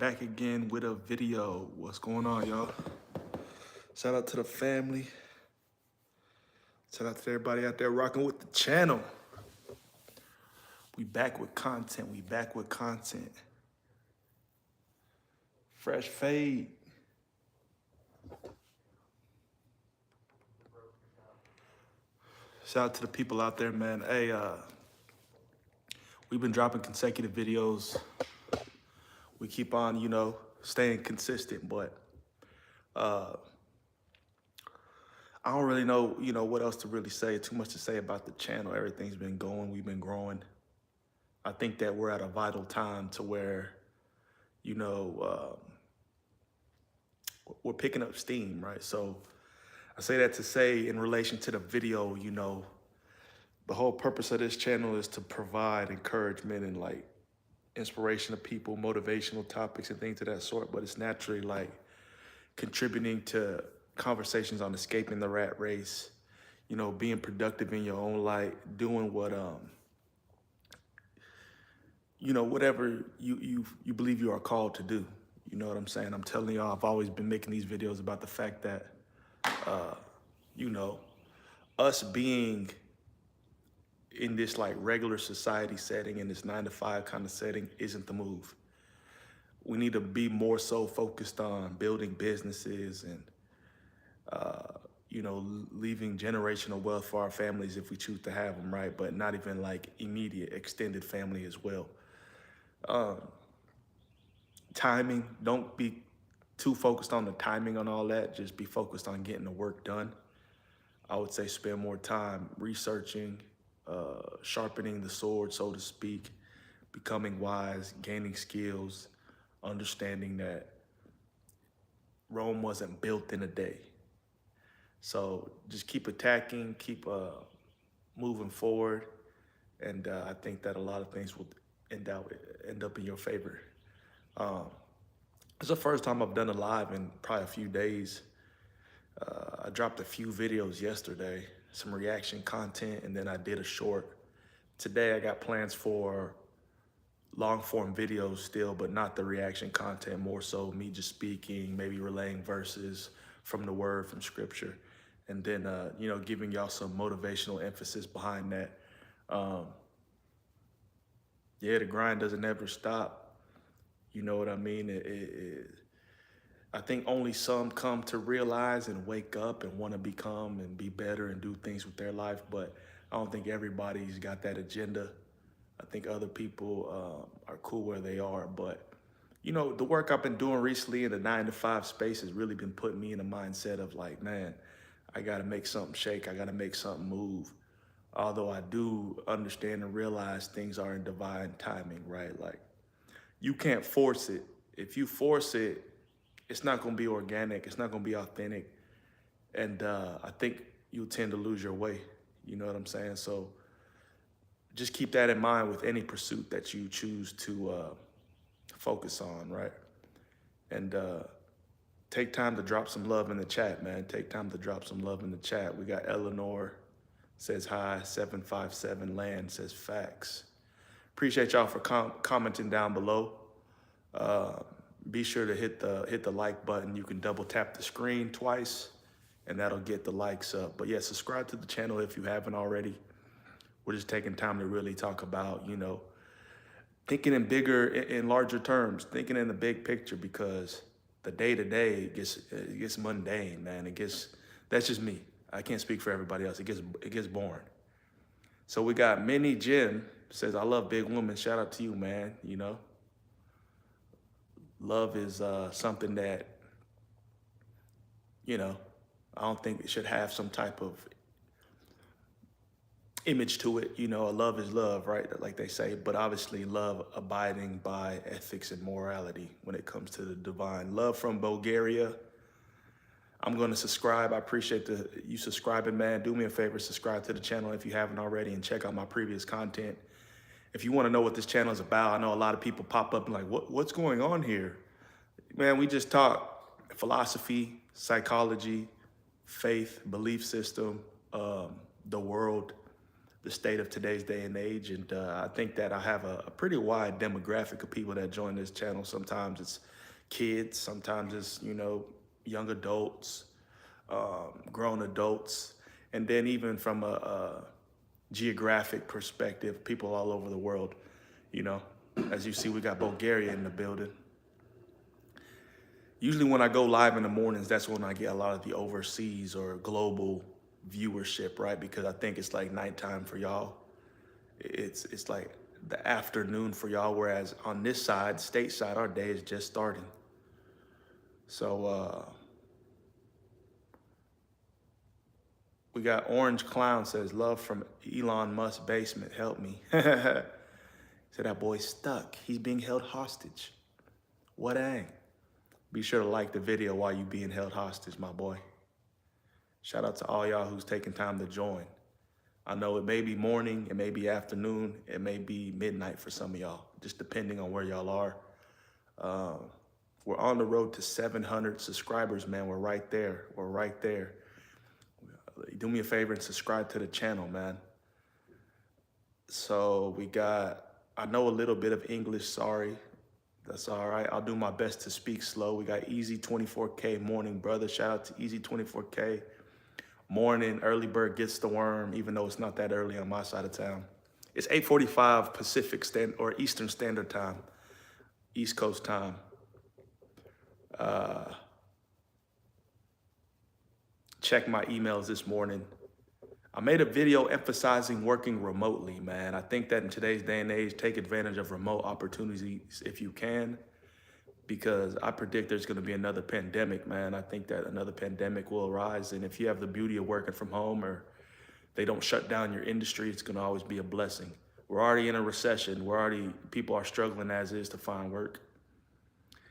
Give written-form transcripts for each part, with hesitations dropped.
back again with a video. What's going on, y'all? Shout out to the family. Shout out to everybody out there rocking with the channel. We back with content. We back with content. Fresh fade. Shout out to the people out there, man. Hey, we've been dropping consecutive videos. We keep on, staying consistent, but I don't really know, what else to really say. Too much to say about the channel. Everything's been going. We've been growing. I think that we're at a vital time to where, we're picking up steam, right? So I say that to say in relation to the video, the whole purpose of this channel is to provide encouragement and like inspiration to people, motivational topics and things of that sort, but it's naturally like contributing to conversations on escaping the rat race, being productive in your own light, doing what, whatever you believe you are called to do. You know what I'm saying? I'm telling y'all, I've always been making these videos about the fact that, us being in this like regular society setting, in this 9-to-5 kind of setting, isn't the move. We need to be more so focused on building businesses and, leaving generational wealth for our families if we choose to have them, right? But not even like immediate extended family as well. Timing, don't be too focused on the timing on all that. Just be focused on getting the work done. I would say spend more time researching, sharpening the sword, so to speak, becoming wise, gaining skills, understanding that Rome wasn't built in a day. So just keep attacking, keep moving forward. And I think that a lot of things will end up in your favor. It's the first time I've done a live in probably a few days. I dropped a few videos yesterday, some reaction content, and then I did a short. Today I got plans for long form videos still, but not the reaction content, more so me just speaking, maybe relaying verses from the word, from scripture, and then, giving y'all some motivational emphasis behind that. Yeah, the grind doesn't ever stop. You know what I mean? I think only some come to realize and wake up and want to become and be better and do things with their life, but I don't think everybody's got that agenda. I think other people are cool where they are, but the work I've been doing recently in the 9-to-5 space has really been putting me in a mindset of like, man, I gotta make something shake, I gotta make something move. Although I do understand and realize things are in divine timing, right? Like, you can't force it. If you force it, it's not gonna be organic, it's not gonna be authentic. And I think you'll tend to lose your way, you know what I'm saying? So just keep that in mind with any pursuit that you choose to focus on, right? And take time to drop some love in the chat, man. Take time to drop some love in the chat. We got Eleanor says hi, 757 Land says facts. Appreciate y'all for commenting down below. Be sure to hit the like button. You can double tap the screen twice and that'll get the likes up. But yeah, subscribe to the channel if you haven't already. We're just taking time to really talk about, thinking in bigger, in larger terms, thinking in the big picture, because the day-to-day gets mundane, man. That's just me. I can't speak for everybody else. It gets boring. So we got Minnie Jim says, I love big women. Shout out to you, man. Love is something that, I don't think it should have some type of image to it. A love is love, right? Like they say, but obviously love abiding by ethics and morality when it comes to the divine. Love from Bulgaria. I'm going to subscribe. I appreciate you subscribing, man. Do me a favor, subscribe to the channel if you haven't already, and check out my previous content. If you want to know what this channel is about, I know a lot of people pop up and like, what's going on here? Man, we just talk philosophy, psychology, faith, belief system, the world, the state of today's day and age. And I think that I have a pretty wide demographic of people that join this channel. Sometimes it's kids, sometimes it's, you know, young adults, grown adults, and then even from a geographic perspective, people all over the world. You know, as you see, we got Bulgaria in the building. Usually when I go live in the mornings, that's when I get a lot of the overseas or global viewership, right? Because I think it's like nighttime for y'all. It's like the afternoon for y'all, whereas on this side, stateside, our day is just starting. So we got Orange Clown says, love from Elon Musk basement, help me. So that boy's stuck. He's being held hostage. What dang? Be sure to like the video while you being held hostage, my boy. Shout out to all y'all who's taking time to join. I know it may be morning, it may be afternoon, it may be midnight for some of y'all, just depending on where y'all are. We're on the road to 700 subscribers, man. We're right there. We're right there. Do me a favor and subscribe to the channel, man. So we got, I know a little bit of English, sorry. That's all right. I'll do my best to speak slow. We got Easy 24K morning, brother. Shout out to Easy 24K. Morning, early bird gets the worm, even though it's not that early on my side of town. It's 8:45 Pacific or Eastern Standard Time, East Coast time. Check my emails this morning. I made a video emphasizing working remotely, man. I think that in today's day and age, take advantage of remote opportunities if you can, because I predict there's gonna be another pandemic, man. I think that another pandemic will arise, and if you have the beauty of working from home or they don't shut down your industry, it's gonna always be a blessing. We're already in a recession. People are struggling as is to find work.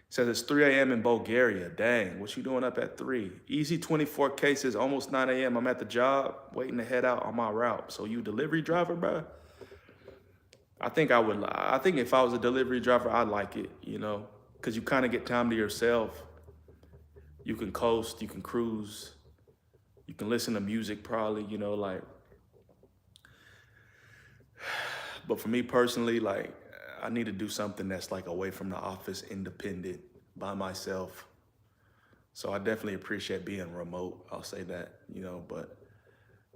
It says it's 3 a.m. in Bulgaria. Dang, what you doing up at 3? Easy 24K says almost 9 a.m. I'm at the job waiting to head out on my route. So you delivery driver, bro? I think if I was a delivery driver, I'd like it, you know, because you kind of get time to yourself. You can coast, you can cruise, you can listen to music probably, you know, like. But for me personally, like, I need to do something that's like away from the office, independent, by myself. So I definitely appreciate being remote. I'll say that, you know, but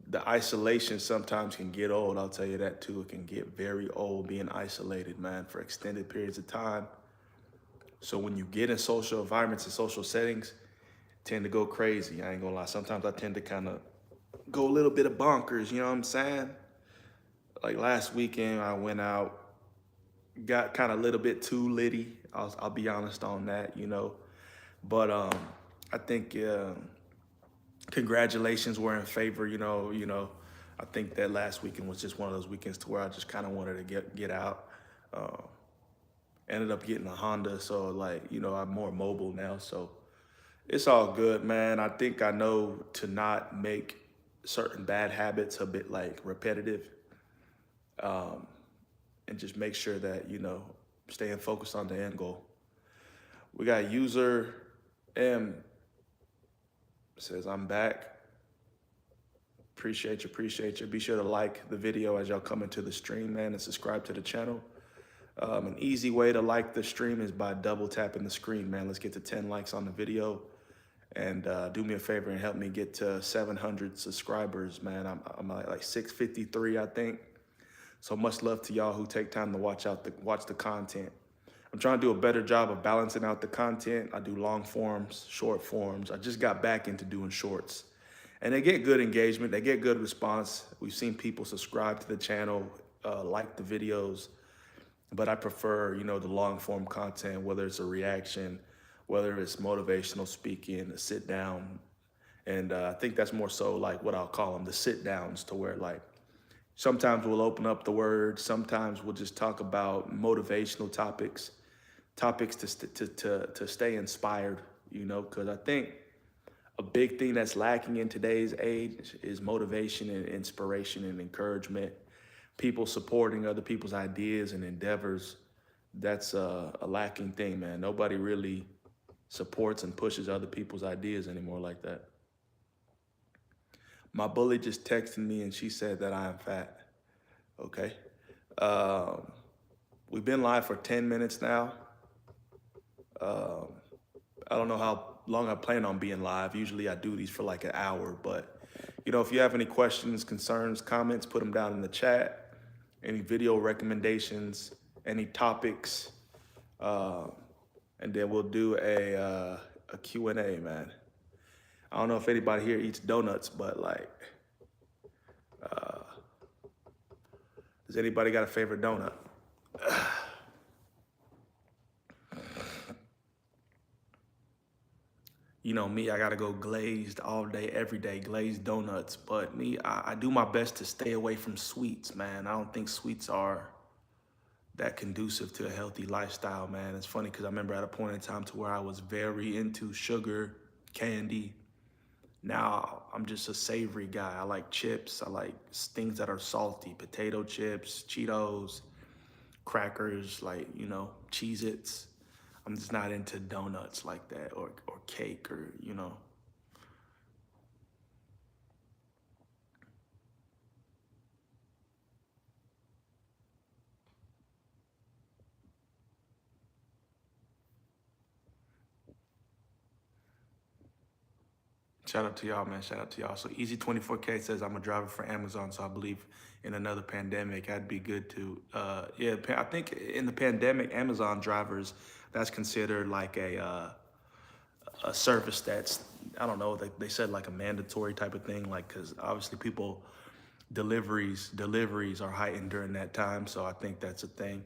the isolation sometimes can get old. I'll tell you that too. It can get very old being isolated, man, for extended periods of time. So when you get in social environments and social settings, tend to go crazy. I ain't gonna lie. Sometimes I tend to kind of go a little bit of bonkers, you know what I'm saying? Like last weekend, I went out, got kind of a little bit too litty. I'll be honest on that, you know. But I think congratulations were in favor, you know. I think that last weekend was just one of those weekends to where I just kind of wanted to get out. Ended up getting a Honda, so like, you know, I'm more mobile now, so it's all good, man. I think I know to not make certain bad habits a bit like repetitive. And just make sure that, you know, staying focused on the end goal. We got user M says, I'm back. Appreciate you. Be sure to like the video as y'all come into the stream, man, and subscribe to the channel. An easy way to like the stream is by double tapping the screen, man. Let's get to 10 likes on the video. And do me a favor and help me get to 700 subscribers, man. I'm like 653, I think. So much love to y'all who take time to watch the content. I'm trying to do a better job of balancing out the content. I do long forms, short forms. I just got back into doing shorts. And they get good engagement, they get good response. We've seen people subscribe to the channel, like the videos, but I prefer, you know, the long form content, whether it's a reaction, whether it's motivational speaking, a sit down. And I think that's more so like what I'll call them, the sit downs, to where like, sometimes we'll open up the word. Sometimes we'll just talk about motivational topics to stay inspired, you know, because I think a big thing that's lacking in today's age is motivation and inspiration and encouragement. People supporting other people's ideas and endeavors. That's a lacking thing, man. Nobody really supports and pushes other people's ideas anymore like that. My bully just texted me and she said that I am fat. Okay. Um, we've been live for 10 minutes now. Um, I don't know how long I plan on being live. Usually I do these for like an hour, but if you have any questions, concerns, comments, put them down in the chat. Any video recommendations, any topics, uh, and then we'll do a Q&A, man. I don't know if anybody here eats donuts, but like, uh, does anybody got a favorite donut? You know me, I gotta go glazed all day, every day, glazed donuts. But me, I do my best to stay away from sweets, man. I don't think sweets are that conducive to a healthy lifestyle, man. It's funny because I remember at a point in time to where I was very into sugar, candy. Now I'm just a savory guy. I like chips. I like things that are salty, potato chips, Cheetos, crackers, like, Cheez-Its. I'm just not into donuts like that or cake or. Shout out to y'all, man. Shout out to y'all. So Easy24K says, I'm a driver for Amazon, so I believe in another pandemic, I'd be good to, yeah, I think in the pandemic, Amazon drivers, that's considered like a service that's, I don't know, they said like a mandatory type of thing, like, because obviously deliveries are heightened during that time, so I think that's a thing.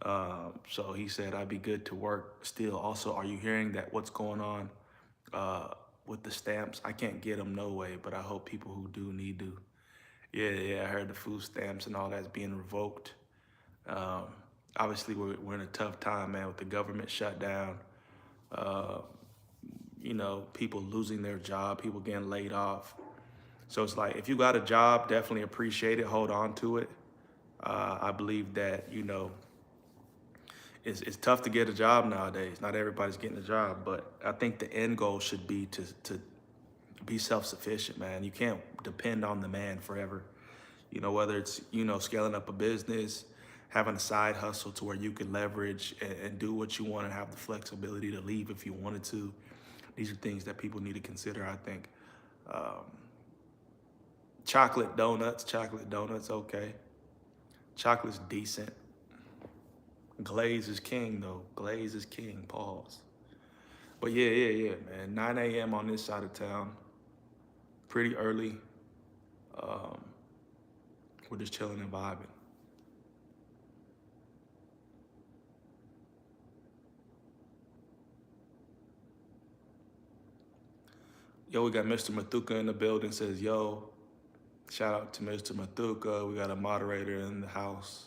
So he said, I'd be good to work still. Also, are you hearing that what's going on with the stamps? I can't get them no way, but I hope people who do need to. Yeah, I heard the food stamps and all that's being revoked. Um, Obviously, we're in a tough time, man, with the government shutdown. Uh, people losing their job, people getting laid off. So it's like, if you got a job, definitely appreciate it, hold on to it. I believe that, it's tough to get a job nowadays. Not everybody's getting a job, but I think the end goal should be to be self-sufficient, man. You can't depend on the man forever. Whether it's, scaling up a business, having a side hustle to where you can leverage and do what you want and have the flexibility to leave if you wanted to. These are things that people need to consider, I think. Um, chocolate donuts, okay. Chocolate's decent. Glaze is king, though. Glaze is king, pause. But yeah, man. 9 a.m. on this side of town. Pretty early. Um, we're just chilling and vibing. Yo, we got Mr. Mathuka in the building. Says, yo, shout out to Mr. Mathuka. We got a moderator in the house.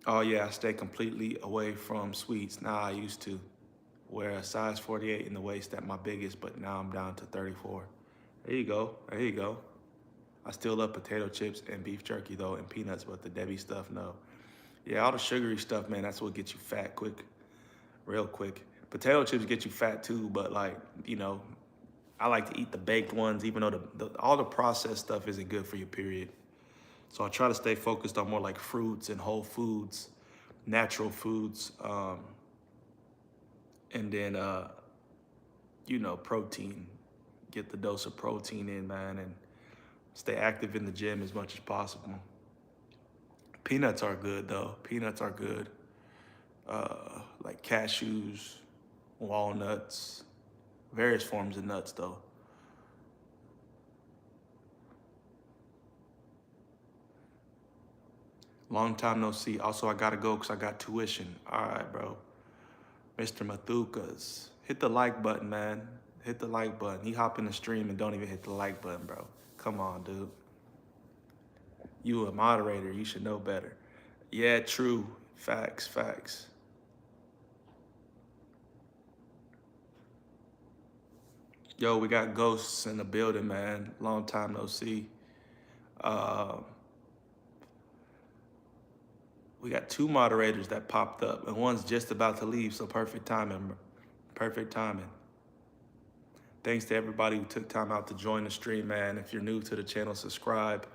Oh yeah, I stay completely away from sweets. Now I used to wear a size 48 in the waist at my biggest, but now I'm down to 34. There you go. There you go. I still love potato chips and beef jerky though, and peanuts, but the Debbie stuff, no. Yeah, all the sugary stuff, man, that's what gets you fat quick, real quick. Potato chips get you fat too, but like, I like to eat the baked ones, even though all the processed stuff isn't good for your period. So I try to stay focused on more like fruits and whole foods, natural foods, and then, protein. Get the dose of protein in, man, and stay active in the gym as much as possible. Peanuts are good, though. Peanuts are good. Like cashews, walnuts, various forms of nuts, though. Long time no see. Also, I gotta go because I got tuition. All right, bro. Mr. Mathukas. Hit the like button, man. Hit the like button. He hop in the stream and don't even hit the like button, bro. Come on, dude. You a moderator. You should know better. Yeah, true. Facts. Yo, we got ghosts in the building, man. Long time no see. We got 2 moderators that popped up, and one's just about to leave, so perfect timing. Perfect timing. Thanks to everybody who took time out to join the stream, man. If you're new to the channel, subscribe.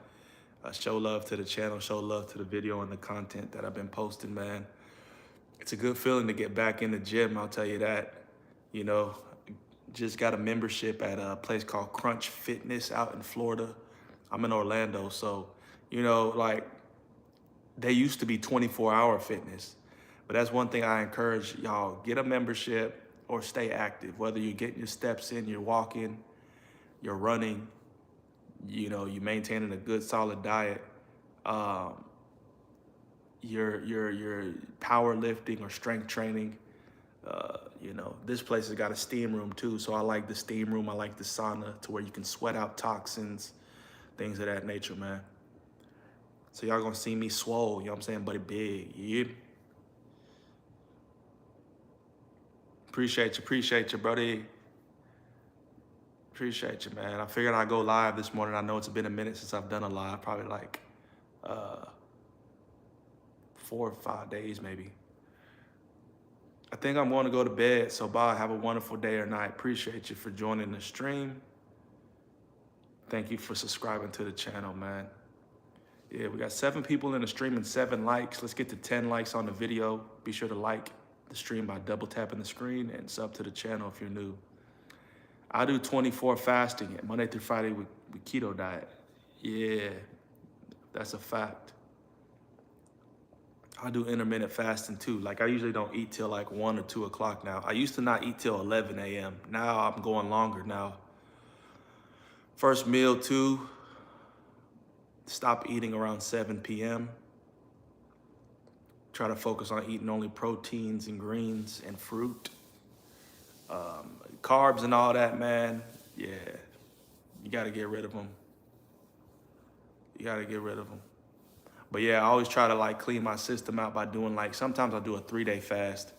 Show love to the channel, show love to the video and the content that I've been posting, man. It's a good feeling to get back in the gym, I'll tell you that. You know, just got a membership at a place called Crunch Fitness out in Florida. I'm in Orlando, so, you know, like, they used to be 24-hour fitness. But that's one thing I encourage y'all, get a membership or stay active. Whether you're getting your steps in, you're walking, you're running, you know, you're maintaining a good solid diet, you're powerlifting or strength training. You know, this place has got a steam room too. So I like the steam room. I like the sauna to where you can sweat out toxins, things of that nature, man. So y'all gonna see me swole, you know what I'm saying, but it big, yeah. Appreciate you, brody. Appreciate you, man. I figured I'd go live this morning. I know it's been a minute since I've done a live, probably like 4 or 5 days maybe. I think I'm going to go to bed, so bye, have a wonderful day or night. Appreciate you for joining the stream. Thank you for subscribing to the channel, man. Yeah, we got 7 people in the stream and 7 likes. Let's get to 10 likes on the video. Be sure to like the stream by double tapping the screen and sub to the channel if you're new. I do 24 fasting Monday through Friday with keto diet. Yeah, that's a fact. I do intermittent fasting too. Like I usually don't eat till like 1 or 2 o'clock now. I used to not eat till 11 a.m. Now I'm going longer now. First meal too, stop eating around 7 p.m. Try to focus on eating only proteins and greens and fruit. Carbs and all that, man, yeah, you gotta get rid of them. You gotta get rid of them. But yeah, I always try to like clean my system out by doing like, sometimes I'll do a 3-day fast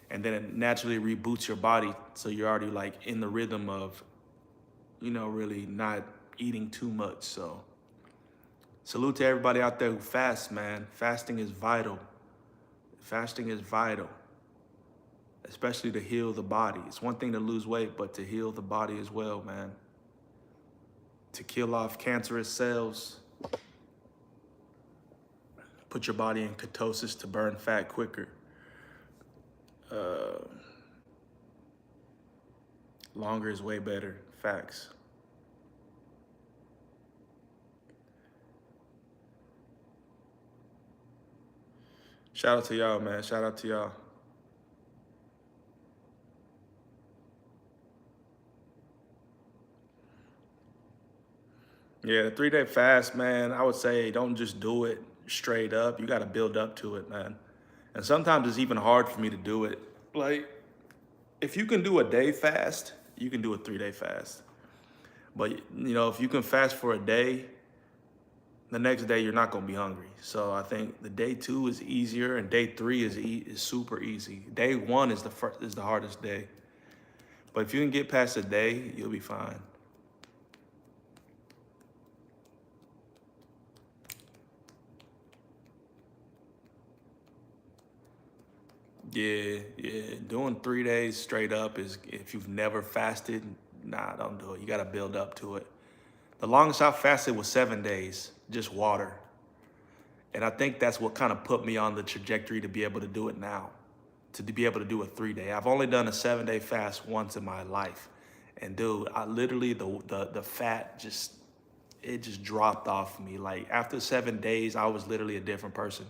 and then it naturally reboots your body. So you're already like in the rhythm of, you know, really not eating too much. So salute to everybody out there who fasts, man. Fasting is vital. Fasting is vital, especially to heal the body. It's one thing to lose weight, but to heal the body as well, man. To kill off cancerous cells, put your body in ketosis to burn fat quicker. Longer is way better, facts. Shout out to y'all, man, shout out to y'all. Yeah, the 3-day fast, man, I would say don't just do it straight up. You got to build up to it, man. And sometimes it's even hard for me to do it. Like, if you can do a day fast, you can do a 3-day fast. But, you know, if you can fast for a day, the next day you're not going to be hungry. So I think the day 2 is easier and day 3 is super easy. Day 1 is the hardest day. But if you can get past a day, you'll be fine. Yeah, doing 3 days straight up is, if you've never fasted, nah, don't do it. You got to build up to it. The longest I fasted was 7 days, just water. And I think that's what kind of put me on the trajectory to be able to do it now, to be able to do a 3-day. I've only done a 7-day fast once in my life. And dude, I literally, the fat just dropped off me. Like after 7 days, I was literally a different person.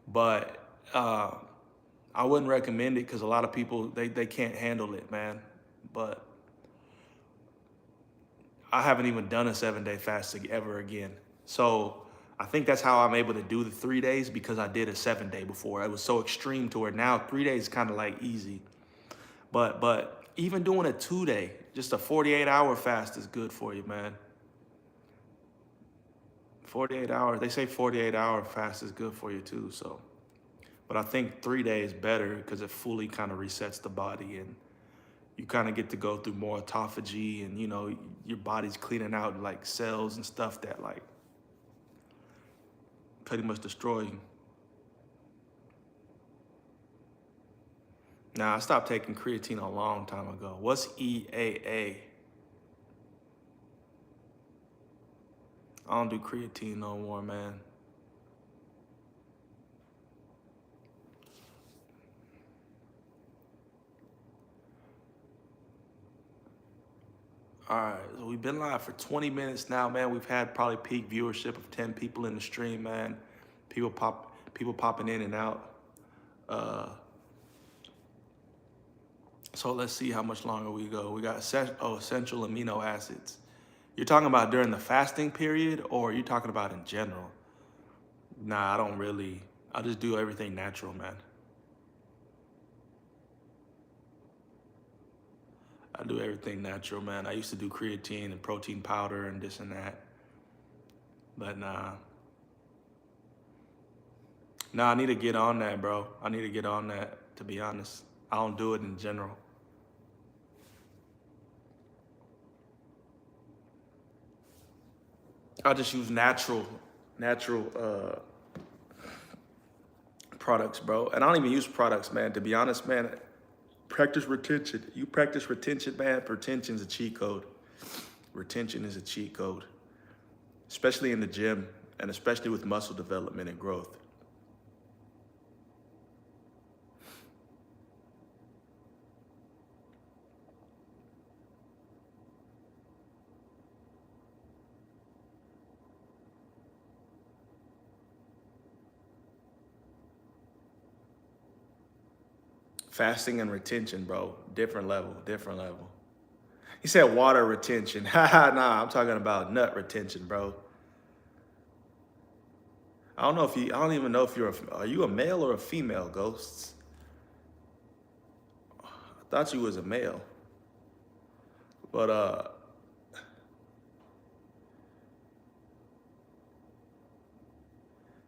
But, I wouldn't recommend it because a lot of people, they can't handle it, man. But I haven't even done a 7-day fast ever again. So I think that's how I'm able to do the 3 days, because I did a 7-day before. It was so extreme to where now 3 days is kind of like easy. But even doing a 2-day, just a 48-hour fast is good for you, man. 48 hours, they say 48-hour fast is good for you too, so. But I think 3 days better because it fully kind of resets the body and you kind of get to go through more autophagy and, you know, your body's cleaning out like cells and stuff that like pretty much destroy you. Now, I stopped taking creatine a long time ago. What's EAA? I don't do creatine no more, man. All right, so we've been live for 20 minutes now, man. We've had probably peak viewership of 10 people in the stream, man. People popping in and out. So let's see how much longer we go. We got essential amino acids. You're talking about during the fasting period, or are you talking about in general? Nah, I don't really. I just do everything natural, man. I do everything natural, man. I used to do creatine and protein powder and this and that. But nah. Nah, I need to get on that, bro. I need to get on that, to be honest. I don't do it in general. I just use natural products, bro. And I don't even use products, man. To be honest, man, practice retention. You practice retention, man. Retention is a cheat code. Retention is a cheat code, especially in the gym and especially with muscle development and growth. Fasting and retention, bro. Different level, different level. He said water retention. Nah, I'm talking about nut retention, bro. I don't even know if are you a male or a female, Ghosts? I thought you was a male. But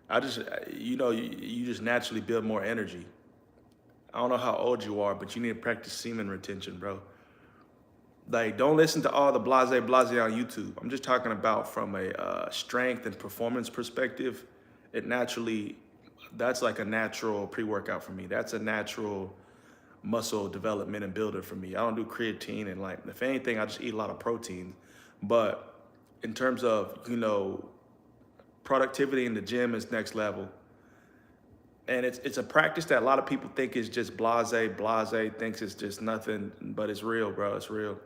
I just, you just naturally build more energy. I don't know how old you are, but you need to practice semen retention, bro. Like, don't listen to all the blase on YouTube. I'm just talking about from a strength and performance perspective. That's like a natural pre-workout for me. That's a natural muscle development and builder for me. I don't do creatine and like, if anything, I just eat a lot of protein. But in terms of, productivity in the gym is next level. And it's a practice that a lot of people think is just blase thinks it's just nothing, but it's real, bro. It's real.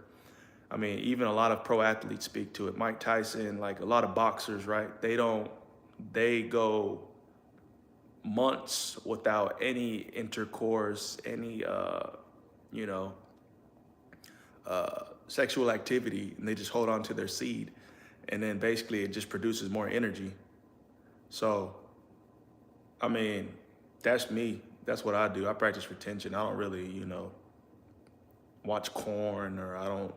I mean, even a lot of pro athletes speak to it. Mike Tyson, like a lot of boxers, right? They go months without any intercourse, any, sexual activity, and they just hold on to their seed. And then basically it just produces more energy. So, I mean, that's me. That's what I do. I practice retention. I don't really, watch corn, or I don't,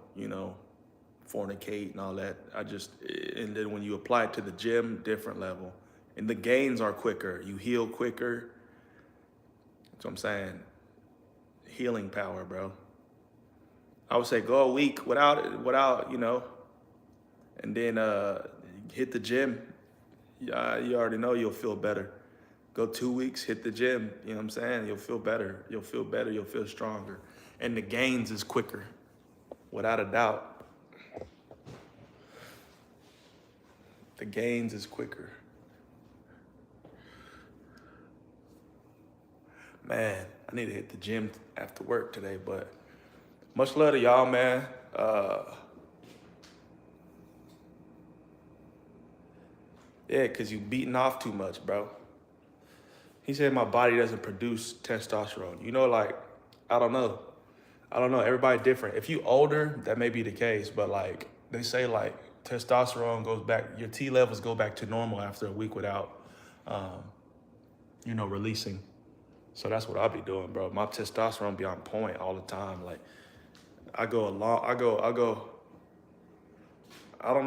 fornicate and all that. And then when you apply it to the gym, different level. And the gains are quicker. You heal quicker. That's what I'm saying. Healing power, bro. I would say go a week without, and then hit the gym. You already know you'll feel better. Go 2 weeks, hit the gym, you know what I'm saying? You'll feel better, you'll feel stronger. And the gains is quicker, without a doubt. The gains is quicker. Man, I need to hit the gym after work today, but much love to y'all, man. Yeah, because you beating off too much, bro. He said my body doesn't produce testosterone. Like, I don't know. Everybody different. If you older, that may be the case, but like they say, like testosterone goes back, your T levels go back to normal after a week without, releasing. So that's what I'll be doing, bro. My testosterone be on point all the time. Like I don't know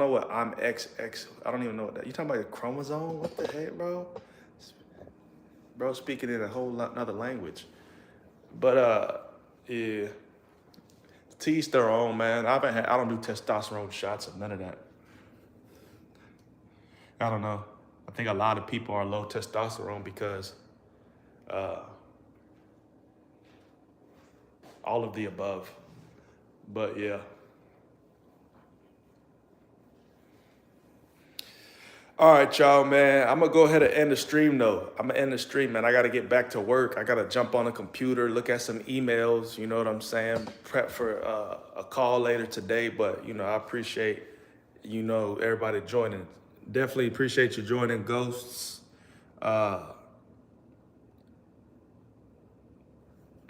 what I'm XX. I don't even know what that. You talking about a chromosome? What the heck, bro? Bro, speaking in a whole another language. But yeah, to each their own, man. I don't do testosterone shots or none of that. I don't know. I think a lot of people are low testosterone because all of the above. But yeah. All right, y'all, man. I'm gonna go ahead and end the stream though. I'm gonna end the stream, man. I gotta get back to work. I gotta jump on the computer, look at some emails. You know what I'm saying? Prep for a call later today. But you know, I appreciate everybody joining. Definitely appreciate you joining, Ghosts.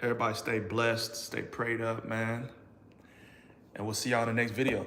Everybody stay blessed, stay prayed up, man. And we'll see y'all in the next video.